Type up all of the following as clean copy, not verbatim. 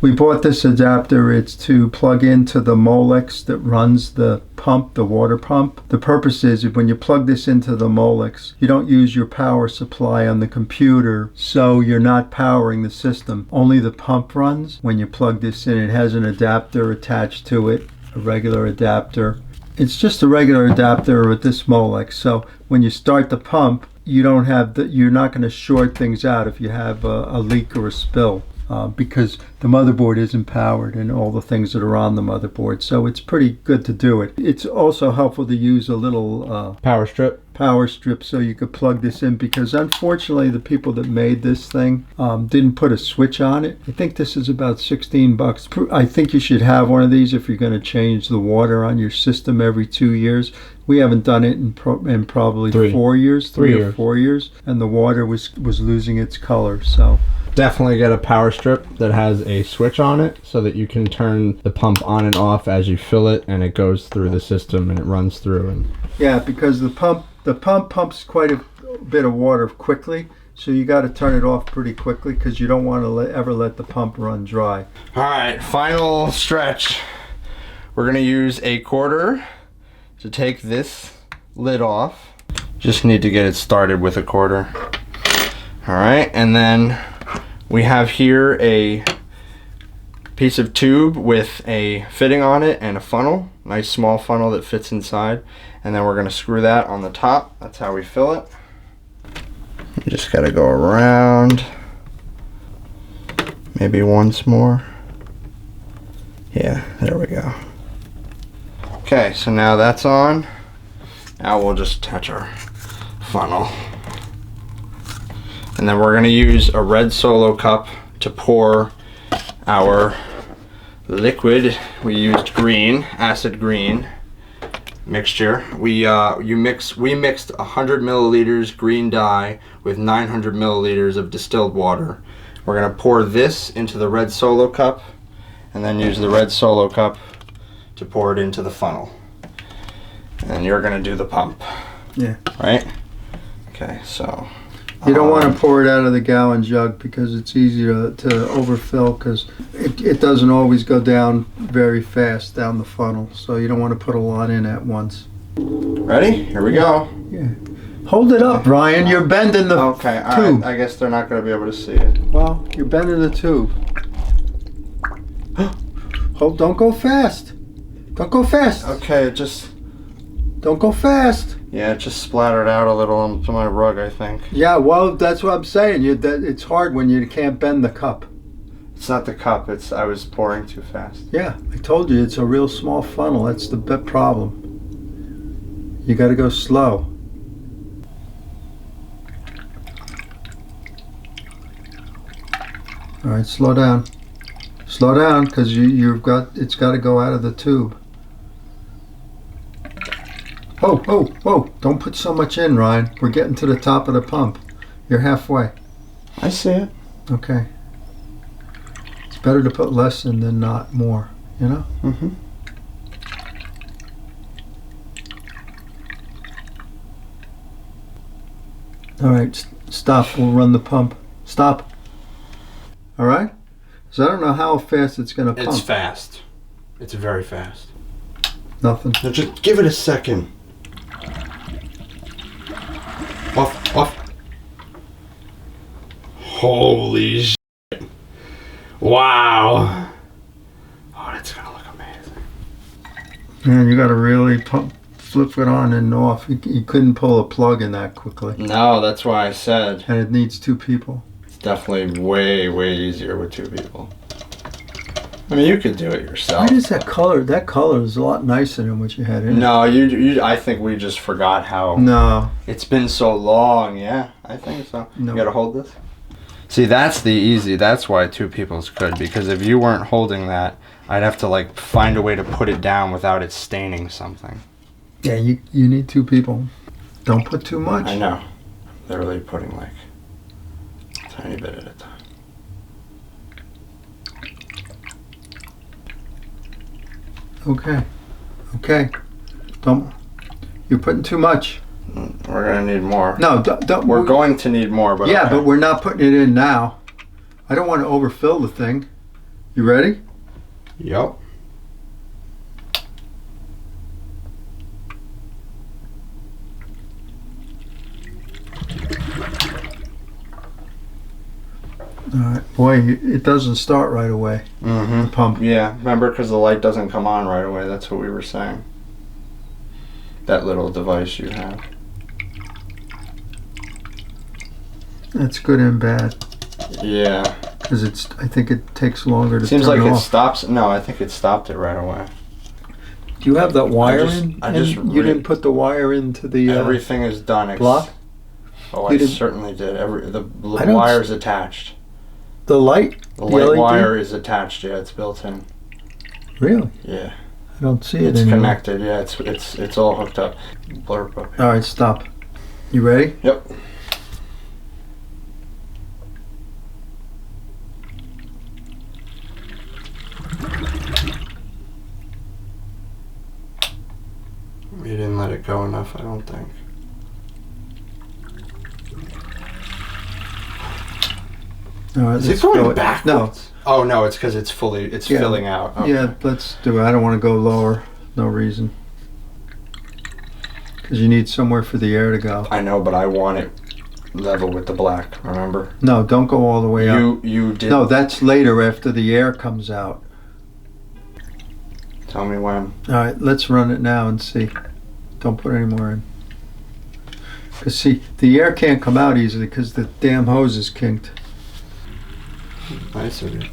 We bought this adapter. It's to plug into the Molex that runs the pump, the water pump. The purpose is when you plug this into the Molex, you don't use your power supply on the computer, so you're not powering the system. Only the pump runs when you plug this in. It has an adapter attached to it, a regular adapter. It's just a regular adapter with this Molex, so when you start the pump, you're not going to short things out if you have a leak or a spill. Because the motherboard isn't powered and all the things that are on the motherboard, so it's pretty good to do it. It's also helpful to use a little power strip so you could plug this in, because unfortunately the people that made this thing didn't put a switch on it. I think this is about $16. I think you should have one of these if you're going to change the water on your system every 2 years. We haven't done it in probably 4 years, 3 or 4 years, and the water was losing its color. So definitely get a power strip that has a switch on it so that you can turn the pump on and off as you fill it, and it goes through the system and it runs through. And yeah, because the pump pumps quite a bit of water quickly, so you got to turn it off pretty quickly because you don't want to ever let the pump run dry. All right, final stretch. We're gonna use a quarter to take this lid off. Just need to get it started with a quarter. All right, and then we have here a piece of tube with a fitting on it and a funnel, nice small funnel that fits inside, and then we're going to screw that on the top. That's how we fill it. You just got to go around, maybe once more. Yeah, there we go. Okay, so now that's on. Now we'll just attach our funnel. And then we're going to use a red Solo cup to pour our liquid. We used green, acid green mixture. We mixed 100 milliliters green dye with 900 milliliters of distilled water. We're going to pour this into the red Solo cup and then use the red Solo cup to pour it into the funnel. And you're going to do the pump. Yeah. Right? Okay, so you don't want to pour it out of the gallon jug because it's easy to overfill, because it doesn't always go down very fast down the funnel. So you don't want to put a lot in at once. Ready? Here we go. Yeah. Hold it up, Ryan. You're bending the tube. Right. I guess they're not going to be able to see it. Well, you're bending the tube. Hold. Don't go fast. Don't go fast. Okay, just don't go fast. Yeah, it just splattered out a little onto my rug, I think. Yeah, well, that's what I'm saying. It's hard when you can't bend the cup. It's not the cup. I was pouring too fast. Yeah, I told you it's a real small funnel. That's the big problem. You got to go slow. All right, slow down. Slow down, because it's got to go out of the tube. Oh, don't put so much in, Ryan. We're getting to the top of the pump. You're halfway. I see it. Okay. It's better to put less in than not more, you know? Mm-hmm. All right, stop. We'll run the pump. Stop. All right? So I don't know how fast it's going to pump. It's fast. It's very fast. Nothing. Now just give it a second. Off. Holy shit. Wow. Oh, that's going to look amazing. Man, you got to really flip it on and off. You couldn't pull a plug in that quickly. No, that's why I said. And it needs 2 people. It's definitely way, way easier with 2 people. I mean, you could do it yourself. Why does that color? That color is a lot nicer than what you had in it. No, I think we just forgot how. No. It's been so long. Yeah, I think so. No. You gotta hold this. See, that's the easy. That's why 2 people's could. Because if you weren't holding that, I'd have to find a way to put it down without it staining something. Yeah, you need 2 people. Don't put too much. I know. I'm literally putting a tiny bit at a time. Okay. You're putting too much. We're gonna need more. No, don't. We're going to need more, but yeah, okay. but we're not putting it in now. I don't want to overfill the thing. You ready? Yup. Alright. Boy, it doesn't start right away. Mm-hmm. The pump. Yeah, remember, because the light doesn't come on right away. That's what we were saying. That little device you have. That's good and bad. Yeah. Because I think it takes longer to Seems turn like it off. stops. No, I think it stopped it right away. Do you have that wire you didn't put the wire into the everything is done. block? Oh, You I didn't- certainly did. The I don't wire's attached. The light? The light LED? wire is attached. Yeah, it's built in. Really? Yeah. I don't see it It's anymore. connected. Yeah, it's all hooked up. Blurb up. Alright, stop. You ready? Yep. You didn't let it go enough, I don't think. Alright, Is let's it going go. No. backwards? Oh no, it's because it's Yeah. filling out. Okay. Yeah, let's do it. I don't want to go lower. No reason. Because you need somewhere for the air to go. I know, but I want it level with the black. Remember? No, don't go all the way up. You did. No, that's later after the air comes out. Tell me when. Alright, let's run it now and see. Don't put any more in. Because see, the air can't come out easily because the damn hose is kinked. Nice of you.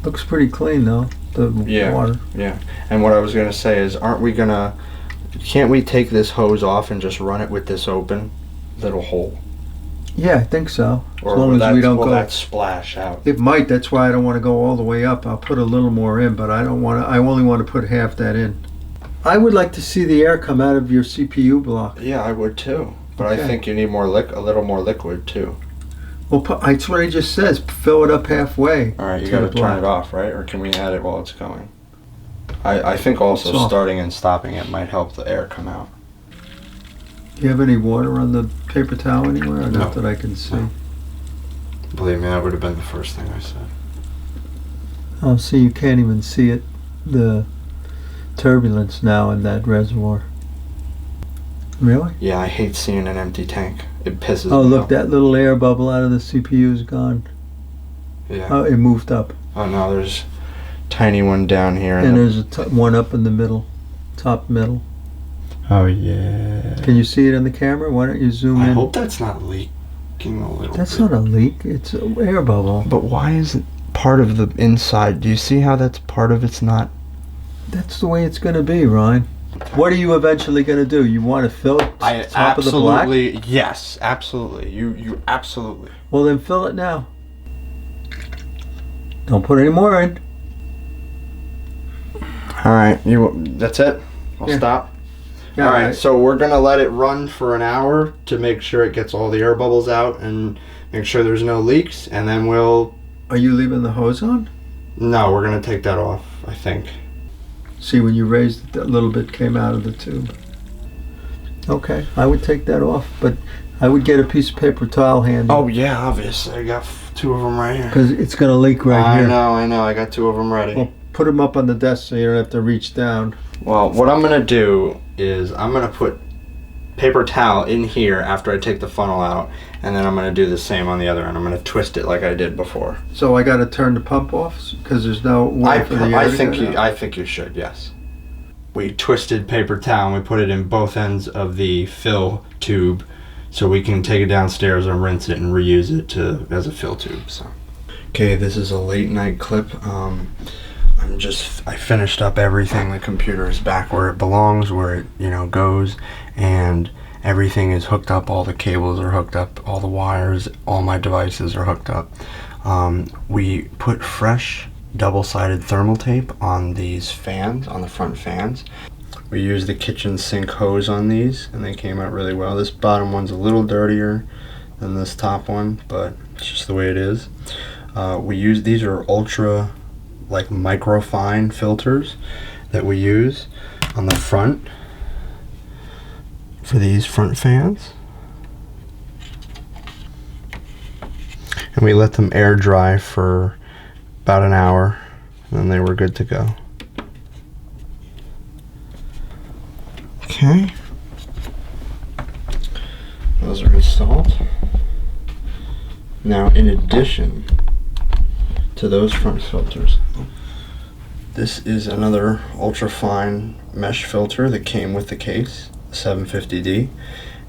Looks pretty clean though, the Yeah. water. Yeah. And what I was gonna say is, can't we take this hose off and just run it with this open little hole? Yeah, I think so. Or as long as we don't will go. that splash out? It might. That's why I don't want to go all the way up. I'll put a little more in, but I don't want to. I only want to put half that in. I would like to see the air come out of your CPU block. Yeah, I would too. But Okay. I think you need a little more liquid too. Well, that's what it just says. Fill it up halfway. All right, you to got to the turn block. it off, right? Or can we add it while it's going? I think also It's off. starting and stopping it might help the air come out. Do you have any water on the paper towel anywhere? Or No. not that I can see. No. Believe me, that would have been the first thing I said. Oh, see, you can't even see it. The turbulence now in that reservoir. Really? Yeah, I hate seeing an empty tank. It pisses Oh, me look, off. that little air bubble out of the CPU is gone. Yeah. Oh, it moved up. Oh no, there's a tiny one down here. And there's one up in the middle, top middle. Oh yeah. Can you see it in the camera? Why don't you zoom I in? hope that's not leaking a little That's bit. not a leak. It's an air bubble. But why is it part of the inside? Do you see how that's part of it's not? That's the way it's going to be, Ryan. What are you eventually going to do? You want to fill it I top of the black? absolutely, yes, absolutely. You absolutely. Well, then fill it now. Don't put any more in. All right, that's it. I'll Yeah. stop. Yeah, All right, so we're gonna let it run for an hour to make sure it gets all the air bubbles out and make sure there's no leaks, and then Are you leaving the hose on? we're gonna take that off, I think. See, when you raised it, that little bit came out of the tube. Okay, I would take that off, but I would get a piece of paper towel handy. Oh yeah, obviously. I got two of them right here. Because it's going to leak right I here. know. I got two of them ready. Well, put them up on the desk so you don't have to reach down. Well, what I'm gonna do is I'm gonna put paper towel in here after I take the funnel out, and then I'm gonna do the same on the other end. I'm gonna twist it like I did before. So I got to turn the pump off because there's no way for the air I to think get out? I think you should. Yes. We twisted paper towel and we put it in both ends of the fill tube, so we can take it downstairs and rinse it and reuse it as a fill tube. So. Okay, this is a late night clip. I finished up everything. The computer is back where it belongs, where it goes, and everything is hooked up. All the cables are hooked up, all the wires, all my devices are hooked up. We put fresh double-sided thermal tape on these fans, on the front fans. We used the kitchen sink hose on these, and they came out really well. This bottom one's a little dirtier than this top one, but it's just the way it is. These are ultra, like microfine filters that we use on the front for these front fans. And we let them air dry for about an hour, and then they were good to go. Okay. Those are installed. Now, in addition to those front filters, this is another ultra-fine mesh filter that came with the case, the 750D,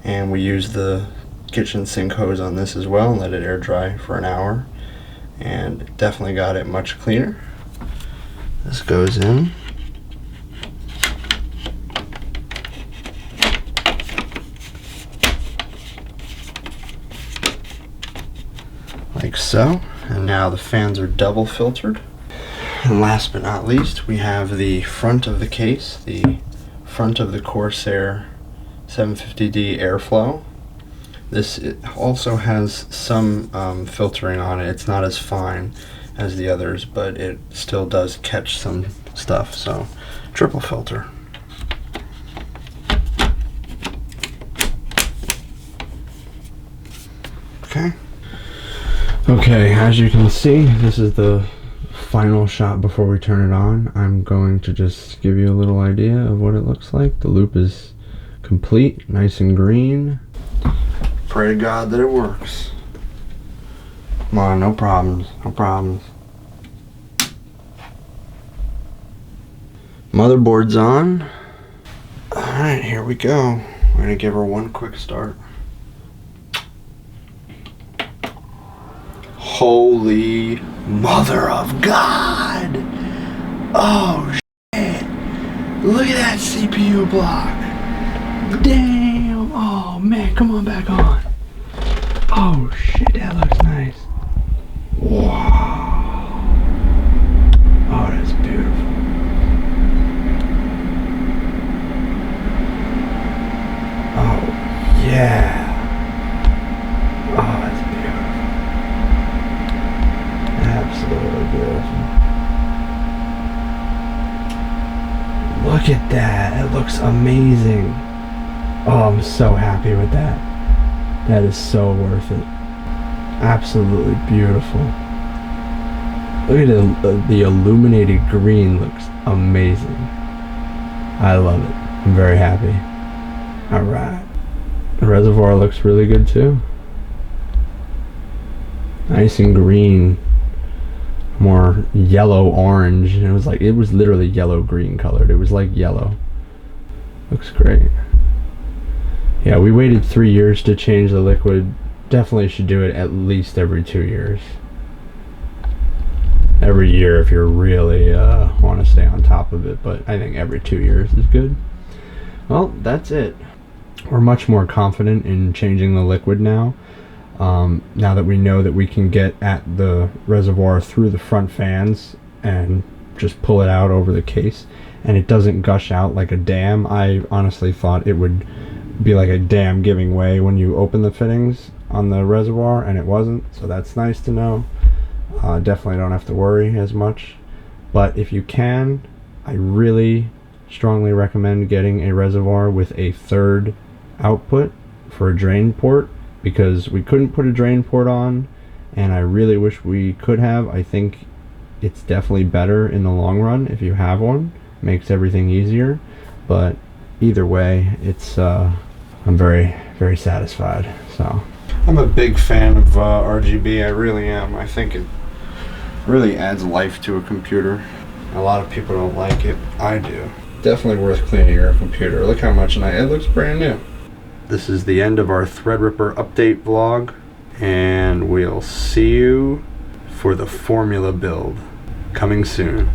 and we used the kitchen sink hose on this as well and let it air dry for an hour, and definitely got it much cleaner. This goes in. Like so. And now the fans are double filtered. And last but not least, we have the front of the case, the front of the Corsair 750D airflow. This also has some filtering on it. It's not as fine as the others, but it still does catch some stuff, so triple filter. Okay. Okay, as you can see, this is the final shot before we turn it on. I'm going to just give you a little idea of what it looks like. The loop is complete, nice and green. Pray to God that it works. Come on, no problems, no problems. Motherboard's on. Alright, here we go. We're gonna give her one quick start. Holy mother of God! Oh shit! Look at that CPU block! Damn! Oh man, come on back on! Oh shit, that looks nice! Wow! Oh, that's beautiful! Oh yeah! Oh, that's absolutely beautiful. Look at that. It looks amazing. Oh, I'm so happy with that. That is so worth it. Absolutely beautiful. Look at it. The illuminated green looks amazing. I love it. I'm very happy. Alright. The reservoir looks really good too. Nice and green. More yellow orange. It was literally yellow green colored. It was like yellow. Looks great. Yeah, we waited 3 years to change the liquid. Definitely should do it at least every 2 years. Every year if you really want to stay on top of it, but I think every 2 years is good. Well, that's it. We're much more confident in changing the liquid now. Now that we know that we can get at the reservoir through the front fans and just pull it out over the case, and it doesn't gush out like a dam. I honestly thought it would be like a dam giving way when you open the fittings on the reservoir, and it wasn't, so that's nice to know. Definitely don't have to worry as much, but if you can, I really strongly recommend getting a reservoir with a third output for a drain port, because we couldn't put a drain port on, and I really wish we could have. I think it's definitely better in the long run if you have one. Makes everything easier, but either way, it's I'm very, very satisfied. So I'm a big fan of RGB. I really am. I think it really adds life to a computer. A lot of people don't like it. I do. Definitely worth cleaning your computer. Look how much it looks brand new. This is the end of our Threadripper update vlog, and we'll see you for the formula build coming soon.